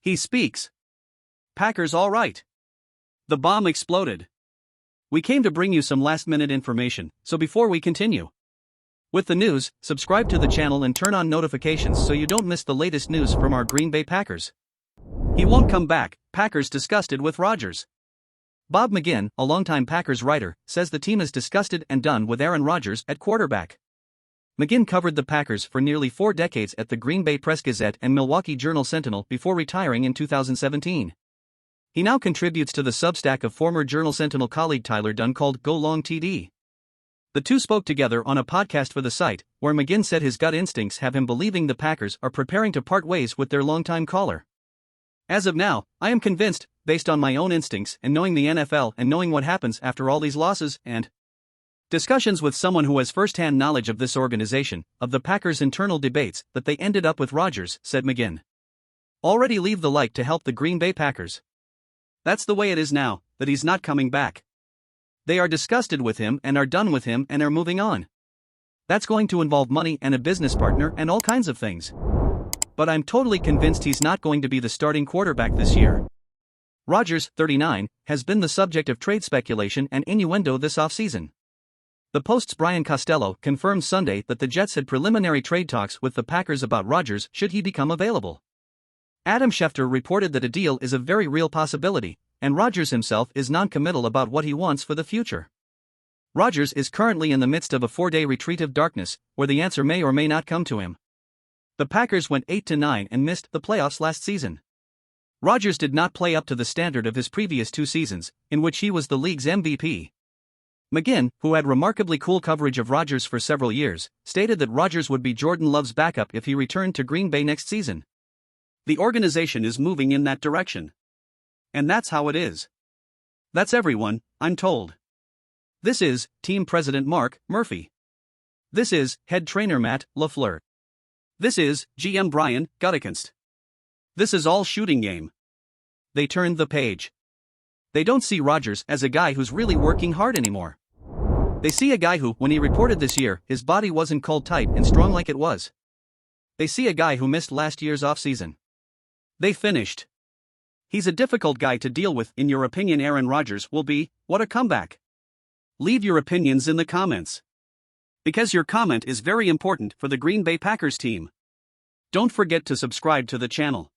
He speaks. Packers all right. The bomb exploded. We came to bring you some last-minute information, so before we continue with the news, subscribe to the channel and turn on notifications so you don't miss the latest news from our Green Bay Packers. He won't come back, Packers disgusted with Rodgers. Bob McGinn, a longtime Packers writer, says the team is disgusted and done with Aaron Rodgers at quarterback. McGinn covered the Packers for nearly 4 decades at the Green Bay Press-Gazette and Milwaukee Journal-Sentinel before retiring in 2017. He now contributes to the Substack of former Journal-Sentinel colleague Tyler Dunn called Go Long TD. The two spoke together on a podcast for the site, where McGinn said his gut instincts have him believing the Packers are preparing to part ways with their longtime caller. As of now, I am convinced, based on my own instincts and knowing the NFL and knowing what happens after all these losses and discussions with someone who has first-hand knowledge of this organization, of the Packers' internal debates, that they ended up with Rodgers, said McGinn. Already leave the like to help the Green Bay Packers. That's the way it is now, that he's not coming back. They are disgusted with him and are done with him and are moving on. That's going to involve money and a business partner and all kinds of things. But I'm totally convinced he's not going to be the starting quarterback this year. Rodgers, 39, has been the subject of trade speculation and innuendo this offseason. The Post's Brian Costello confirmed Sunday that the Jets had preliminary trade talks with the Packers about Rodgers should he become available. Adam Schefter reported that a deal is a very real possibility, and Rodgers himself is non-committal about what he wants for the future. Rodgers is currently in the midst of a 4-day retreat of darkness, where the answer may or may not come to him. The Packers went 8-9 and missed the playoffs last season. Rodgers did not play up to the standard of his previous 2 seasons, in which he was the league's MVP. McGinn, who had remarkably cool coverage of Rodgers for several years, stated that Rodgers would be Jordan Love's backup if he returned to Green Bay next season. The organization is moving in that direction. And that's how it is. That's everyone, I'm told. This is Team President Mark Murphy. This is Head Trainer Matt LaFleur. This is GM Brian Gutekunst. This is all shooting game. They turned the page. They don't see Rodgers as a guy who's really working hard anymore. They see a guy who, when he reported this year, his body wasn't cold tight and strong like it was. They see a guy who missed last year's offseason. They finished. He's a difficult guy to deal with. In your opinion, Aaron Rodgers will be, what a comeback. Leave your opinions in the comments. Because your comment is very important for the Green Bay Packers team. Don't forget to subscribe to the channel.